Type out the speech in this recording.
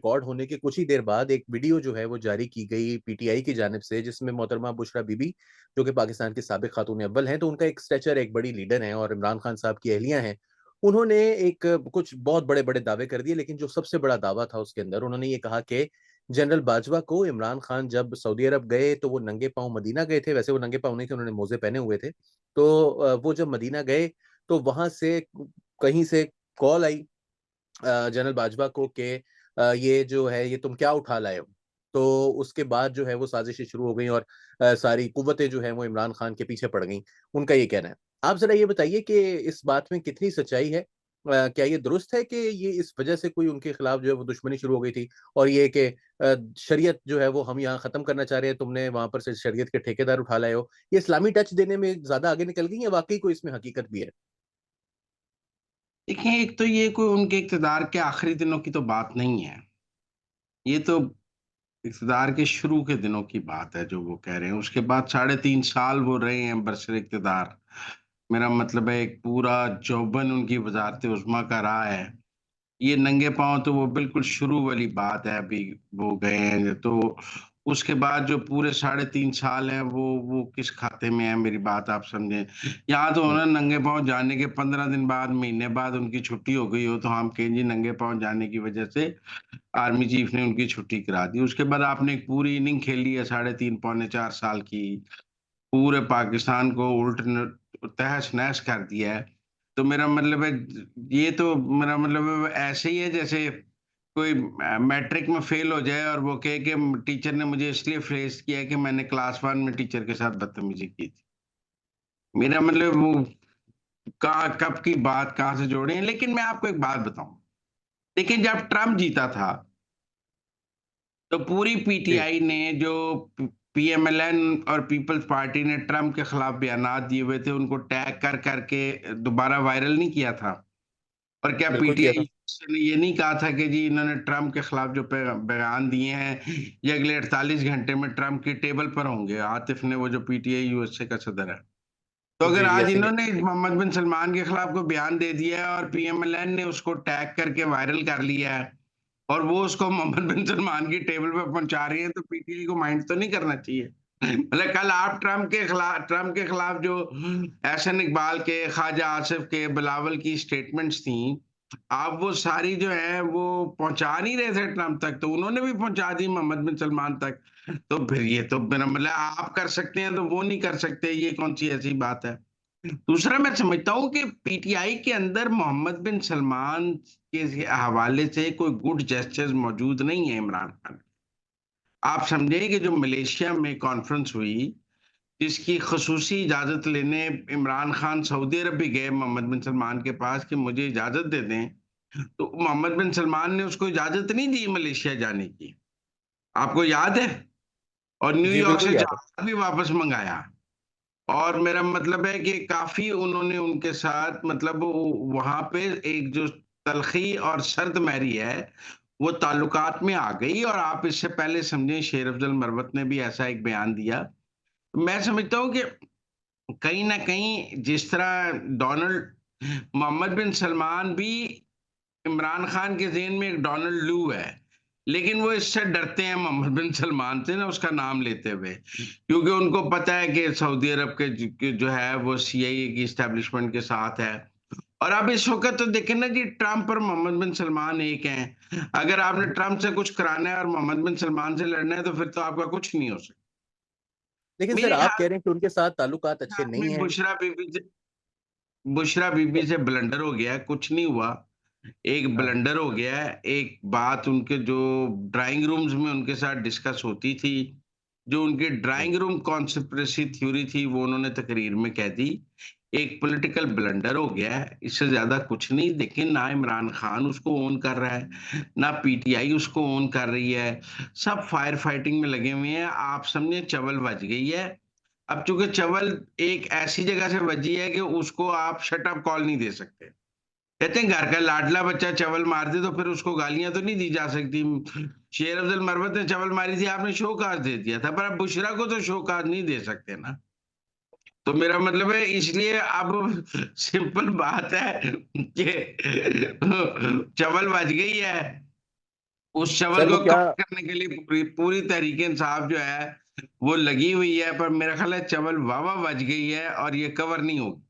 Record होने के कुछ ही देर बाद एक वीडियो जो है वो जारी की गई पीटीआई की जानिब से, जिसमें मोहतरमा बुशरा बीबी, जो कि पाकिस्तान की साबिक खातून अव्वल हैं, तो उनका एक स्टैचर, एक बड़ी लीडर हैं और इमरान खान साहब की अहलिया हैं। उन्होंने एक कुछ बहुत बड़े-बड़े दावे कर दिए, लेकिन जो सबसे बड़ा दावा था उसके अंदर, उन्होंने ये कहा कि जनरल बाजवा को इमरान खान जब सऊदी अरब गए तो वो नंगे पाँव मदीना गए थे, वैसे वो नंगे पाँव नहीं थे, उन्होंने मोज़े पहने हुए थे। तो वो जब मदीना गए तो वहाँ से कहीं से कॉल आई जनरल बाजवा को कि ये जो है ये तुम क्या उठा लाए हो? तो उसके बाद जो है वो साजिशें शुरू हो गई और सारी कुव्वतें जो हैं वो इमरान खान के पीछे पड़ गईं, उनका ये कहना है। आप ज़रा ये बताइए कि इस बात में कितनी सच्चाई है? क्या ये दुरुस्त है कि ये इस वजह से कोई उनके खिलाफ जो है वो दुश्मनी शुरू हो गई थी और ये कि शरीयत जो है वो हम यहाँ ख़त्म करना चाह रहे हैं, तुमने वहाँ पर से शरीयत के ठेकेदार उठा लाए हो? ये इस्लामी टच देने में ज़्यादा आगे निकल गई या वाक़ई कोई इसमें हकीकत भी है? देखिए, एक तो ये कोई उनके इक़्तिदार के आखिरी दिनों की तो बात नहीं है। ये तो इक़्तिदार के शुरू के दिनों की बात है जो वो कह रहे हैं। उसके बाद साढ़े 3 साल वो रहे हैं बरसर इक़्तिदार। मेरा मतलब है एक पूरा यौवन उनकी वज़ारत उज़्मा का रहा है। ये नंगे पाँव तो वो बिल्कुल शुरू वाली बात है, अभी वो गए हैं, तो उसके बाद जो पूरे साढ़े 3 साल हैं, वो किस खाते में है, मेरी बात आप समझें। यहाँ तो हुँ, उन्होंने नंगे पाँव जाने के 15 दिन बाद, महीने बाद उनकी छुट्टी हो गई हो, तो हम कहें जी नंगे पाँव जाने की वजह से आर्मी चीफ ने उनकी छुट्टी करा दी। उसके बाद आपने एक पूरी इनिंग खेली है साढ़े 3 पौने 4 साल की। पूरे पाकिस्तान को उल्ट न तहस-नहस कर दिया है। तो मेरा मतलब है ये तो मेरा मतलब है ऐसे ही है जैसे कोई मैट्रिक में फ़ेल हो जाए और वो कहे कि टीचर ने मुझे इसलिए फ़ेल किया है कि मैंने क्लास 1 में टीचर के साथ बदतमीज़ी की थी। मेरा मतलब वो कहाँ कब की बात कहाँ से जोड़े हैं। लेकिन मैं आपको एक बात बताऊँ, देखिए जब ट्रम्प जीता था, तो पूरी जी, पीटीआई ने जो पीएमएलएन और पीपल्स पार्टी ने ट्रम्प के खिलाफ बयानात दिए हुए थे, उनको टैग कर करके दोबारा वायरल नहीं किया था। और क्या बिल्कुल किया था। पीटीआई ने ये नहीं कहा था कि जी इन्होंने ट्रम्प के खिलाफ जो बयान दिए हैं, ये अगले 48 घंटे में ट्रम्प की टेबल पर होंगे। आतिफ ने, वो जो पीटीआई यूएसए का सदर है। तो अगर जी, जी, आज ऐसे ही इन्होंने है। मोहम्मद बिन सलमान के खिलाफ कोई बयान दे दिया है और पीएमएलएन ने उसको टैग करके वायरल कर लिया है और वो उसको मोहम्मद बिन सलमान की टेबल पे पहुँचा रही है, तो पीटीआई को माइंड तो नहीं करना चाहिए। मतलब कल आप ट्रम्प के खिलाफ जो एहसन इकबाल के, ख्वाजा आसिफ के, बिलावल की स्टेटमेंट्स थी, आप वो सारी जो है वो पहुँचा नहीं रहे थे ट्रम्प तक, तो उन्होंने भी पहुँचा दी मोहम्मद बिन सलमान तक। तो फिर ये तो मेरा मतलब आप कर सकते हैं तो वो नहीं कर सकते, ये कौन-सी ऐसी बात है? दूसरा मैं समझता हूँ कि पीटीआई के अंदर मोहम्मद बिन सलमान के हवाले से कोई गुड जेस्चर्स मौजूद नहीं है इमरान खान। आप समझिए कि जो मलेशिया में कॉन्फ्रेंस हुई, जिसकी खसूसी इजाज़त लेने इमरान खान सऊदी अरब भी गए मोहम्मद बिन सलमान के पास कि मुझे इजाज़त दे दें, तो मोहम्मद बिन सलमान ने उसको इजाज़त नहीं दी मलेशिया जाने की। आपको याद है? और जी, न्यूयॉर्क बिल्कुल से याद है। जहाज़ भी वापस मँगाया। और मेरा मतलब है कि काफ़ी उन्होंने उनके साथ मतलब वहाँ पे एक जो तलख़ी और सर्द-मैरी है, वो ताल्लुकात में आ गई और आप इससे पहले समझें शेर अफ़ज़ल मरवत ने भी ऐसा एक बयान दिया। मैं समझता हूँ कि कहीं न कहीं जिस तरह डोनाल्ड मोहम्मद बिन सलमान भी इमरान खान के ज़हन में एक डोनाल्ड लू है, लेकिन वो इससे डरते हैं मोहम्मद बिन सलमान से ना उसका नाम लेते हुए, क्योंकि उनको पता है कि सऊदी अरब के जो है वो सीआईए की एस्टेब्लिशमेंट के साथ है। और अब इस वक़्त तो देखें ना जी ट्रम्प और मोहम्मद बिन सलमान एक हैं। अगर आपने ट्रम्प से कुछ कराना है और मोहम्मद बिन सलमान से लड़ना है तो फिर तो आपका कुछ नहीं हो सकता। लेकिन सर मेरे आप कह ख़्याल रहे हैं कि उनके साथ ताल्लुकात से अच्छे आदमी नहीं हैं। बुशरा बीबी से ब्लंडर हो गया है, कुछ नहीं हुआ। एक हाँ, ब्लंडर हो गया है, एक बात उनके जो ड्राइंग रूम्स में उनके साथ डिस्कस होती थी, जो उनकी हुँ। ड्राइंग रूम कॉन्स्पिरेसी थ्योरी थी, वो उन्होंने तकरीर में कह दी। एक पॉलिटिकल ब्लंडर हो गया है, इससे ज़्यादा कुछ नहीं। देखिए, ना इमरान खान उसको ओन कर रहा है, ना पीटीआई उसको ओन कर रही है। सब फायर फाइटिंग में लगे हुए हैं। आप समझिए चवल बज गई है। अब चूँकि चवल एक ऐसी जगह से बजी है कि उसको आप शट अप कॉल नहीं दे सकते। कहते हैं घर का लाडला बच्चा चवल मार दे तो फिर उसको गालियाँ तो नहीं दी जा सकती। शेर अफ़ज़ल मरवत ने चवल मारी थी, आपने शोकॉज़ दे दिया था, पर आप बुशरा को तो शोकॉज़ नहीं दे सकते ना। तो मेरा मतलब है इसलिए अब सिंपल बात है कि चवल बज गई है। उस चवल सर वो को क्या कवर करने के लिए पूरी पूरी तहरीक-ए-इंसाफ जो है, वो लगी हुई है, पर मेरा ख़्याल है चवल वाह-वाह बच गई है और ये कवर नहीं होगी।